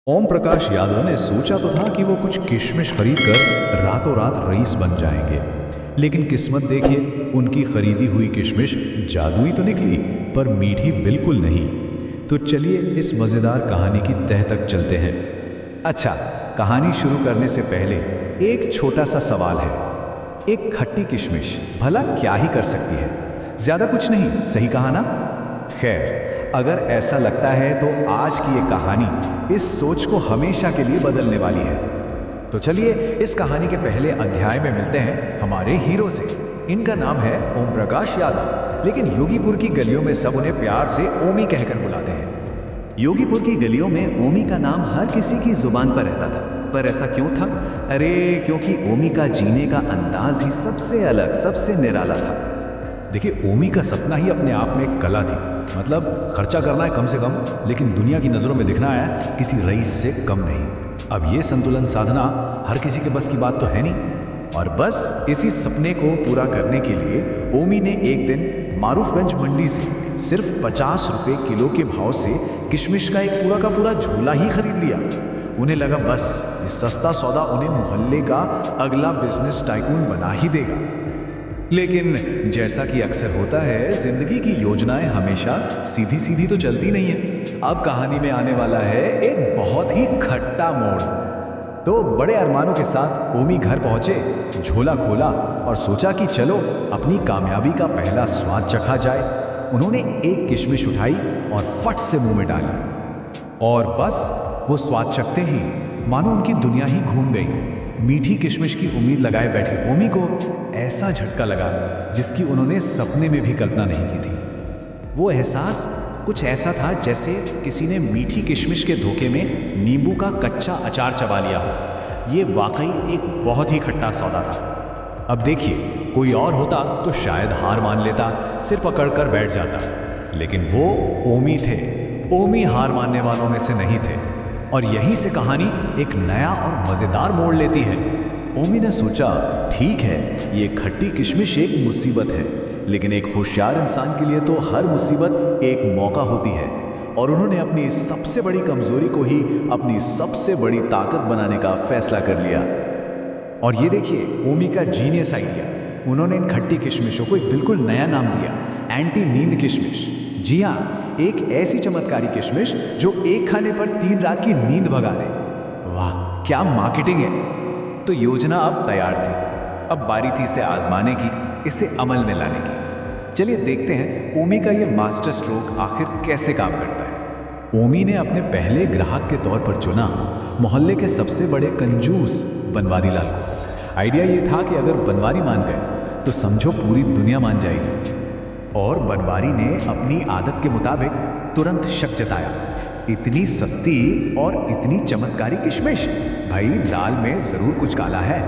ओम प्रकाश यादव ने सोचा तो था कि वो कुछ किशमिश खरीद कर रातों रात रईस बन जाएंगे। लेकिन किस्मत देखिए, उनकी खरीदी हुई किशमिश जादुई तो निकली पर मीठी बिल्कुल नहीं। तो चलिए इस मज़ेदार कहानी की तह तक चलते हैं। अच्छा, कहानी शुरू करने से पहले एक छोटा सा सवाल है। एक खट्टी किशमिश भला क्या ही कर सकती है? ज़्यादा कुछ नहीं, सही कहा ना? खैर, अगर ऐसा लगता है तो आज की ये कहानी इस सोच को हमेशा के लिए बदलने वाली है। तो चलिए इस कहानी के पहले अध्याय में मिलते हैं हमारे हीरो से। इनका नाम है ओम प्रकाश यादव, लेकिन योगीपुर की गलियों में सब उन्हें प्यार से ओमी कहकर बुलाते हैं। योगीपुर की गलियों में ओमी का नाम हर किसी की जुबान पर रहता था। पर ऐसा क्यों था? अरे क्योंकि ओमी का जीने का अंदाज ही सबसे अलग, सबसे निराला था। देखिए, ओमी का सपना ही अपने आप में एक कला थी। मतलब खर्चा करना है कम से कम, लेकिन दुनिया की नज़रों में दिखना है किसी रईस से कम नहीं। अब ये संतुलन साधना हर किसी के बस की बात तो है नहीं। और बस इसी सपने को पूरा करने के लिए ओमी ने एक दिन मारूफगंज मंडी से सिर्फ 50 रुपये किलो के भाव से किशमिश का एक पूरा का पूरा झोला ही खरीद लिया। उन्हें लगा बस ये सस्ता सौदा उन्हें मोहल्ले का अगला बिजनेस टाइकून बना ही देगा। लेकिन जैसा कि अक्सर होता है, जिंदगी की योजनाएं हमेशा सीधी सीधी तो चलती नहीं है। अब कहानी में आने वाला है एक बहुत ही खट्टा मोड़। तो बड़े अरमानों के साथ ओमी घर पहुंचे, झोला खोला और सोचा कि चलो अपनी कामयाबी का पहला स्वाद चखा जाए। उन्होंने एक किशमिश उठाई और फट से मुंह में डाली। और बस वो स्वाद चखते ही मानो उनकी दुनिया ही घूम गई। मीठी किशमिश की उम्मीद लगाए बैठे ओमी को ऐसा झटका लगा जिसकी उन्होंने सपने में भी कल्पना नहीं की थी। वो एहसास कुछ ऐसा था जैसे किसी ने मीठी किशमिश के धोखे में नींबू का कच्चा अचार चबा लिया हो। ये वाकई एक बहुत ही खट्टा सौदा था। अब देखिए, कोई और होता तो शायद हार मान लेता, सिर पकड़कर बैठ जाता। लेकिन वो ओमी थे। ओमी हार मानने वालों में से नहीं थे। और यहीं से कहानी एक नया और मज़ेदार मोड़ लेती है। ओमी ने सोचा, ठीक है ये खट्टी किशमिश एक मुसीबत है, लेकिन एक होशियार इंसान के लिए तो हर मुसीबत एक मौका होती है। और उन्होंने अपनी सबसे बड़ी कमजोरी को ही अपनी सबसे बड़ी ताकत बनाने का फैसला कर लिया। और ये देखिए ओमी का जीनियस आइडिया। उन्होंने इन खट्टी किशमिशों को एक बिल्कुल नया नाम दिया, एंटी नींद किशमिश। जी हाँ, एक ऐसी चमत्कारी किशमिश जो एक खाने पर 3 रात की नींद भगा दे। वाह, क्या मार्केटिंग है! तो योजना अब तैयार थी। अब बारी थी इसे आजमाने की, इसे अमल में लाने की। चलिए देखते हैं ओमी का ये मास्टर स्ट्रोक आखिर कैसे काम करता है। ओमी ने अपने पहले ग्राहक के तौर पर चुना मोहल्ले के सबसे बड़े कंजूस बनवारी लाल को। आइडिया ये था कि अगर बनवारी मान गए तो समझो पूरी दुनिया मान जाएगी। और बनवारी ने अपनी आदत के मुताबिक तुरंत शक जताया, इतनी सस्ती और इतनी चमत्कारी किशमिश, भाई दाल में जरूर कुछ काला है।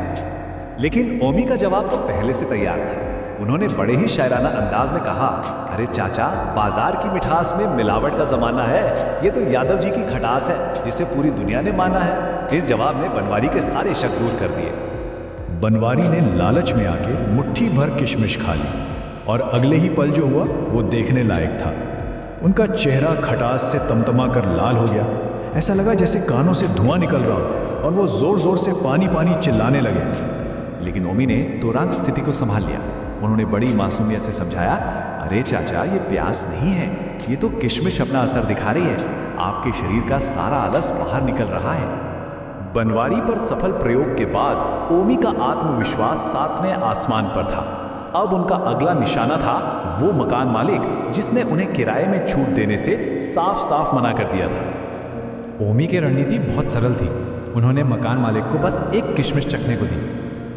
लेकिन ओमी का जवाब तो पहले से तैयार था। उन्होंने बड़े ही शायराना अंदाज में कहा, अरे चाचा, बाजार की मिठास में मिलावट का जमाना है। ये तो यादव जी की खटास है जिसे पूरी दुनिया ने माना है। इस जवाब ने बनवारी के सारे शक दूर कर दिए। बनवारी ने लालच में आके मुट्ठी भर किशमिश खा ली और अगले ही पल जो हुआ वो देखने लायक था। उनका चेहरा खटास से तमतमा कर लाल हो गया। ऐसा लगा जैसे कानों से धुआं निकल रहा हो और वो जोर जोर से पानी पानी चिल्लाने लगे। लेकिन ओमी ने तुरंत स्थिति को संभाल लिया। उन्होंने बड़ी मासूमियत से समझाया, अरे चाचा, ये प्यास नहीं है, ये तो किशमिश अपना असर दिखा रही है। आपके शरीर का सारा आलस बाहर निकल रहा है। बनवारी पर सफल प्रयोग के बाद ओमी का आत्मविश्वास 7वें आसमान पर था। अब उनका अगला निशाना था वो मकान मालिक जिसने उन्हें किराए में छूट देने से साफ साफ मना कर दिया था। ओमी की रणनीति बहुत सरल थी। उन्होंने मकान मालिक को बस एक किशमिश चखने को दी।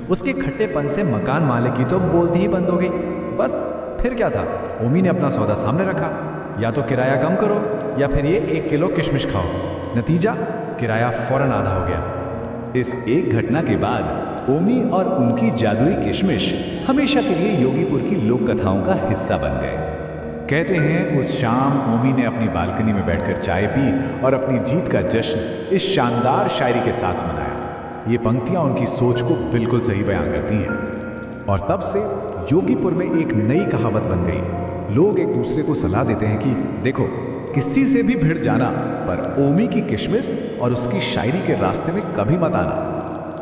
उसके खट्टेपन से मकान मालिक की तो बोलती ही बंद हो गई। बस फिर क्या था, ओमी ने अपना सौदा सामने रखा, या तो किराया कम करो या फिर ये 1 किलो किशमिश खाओ। नतीजा, किराया फौरन आधा हो गया। इस एक घटना के बाद ओमी और उनकी जादुई किशमिश हमेशा के लिए योगीपुर की लोक कथाओं का हिस्सा बन गए। कहते हैं उस शाम ओमी ने अपनी बालकनी में बैठकर चाय पी और अपनी जीत का जश्न इस शानदार शायरी के साथ मनाया। ये पंक्तियां उनकी सोच को बिल्कुल सही बयां करती हैं। और तब से योगीपुर में एक नई कहावत बन गई। लोग एक दूसरे को सलाह देते हैं कि देखो, किसी से भी भिड़ जाना, पर ओमी की किशमिश और उसकी शायरी के रास्ते में कभी मत आना।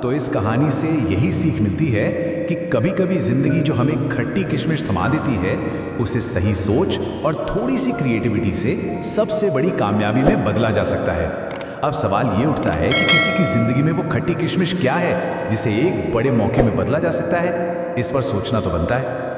तो इस कहानी से यही सीख मिलती है कि कभी कभी जिंदगी जो हमें खट्टी किशमिश थमा देती है, उसे सही सोच और थोड़ी सी क्रिएटिविटी से सबसे बड़ी कामयाबी में बदला जा सकता है। अब सवाल ये उठता है कि किसी की जिंदगी में वो खट्टी किशमिश क्या है जिसे एक बड़े मौके में बदला जा सकता है। इस पर सोचना तो बनता है।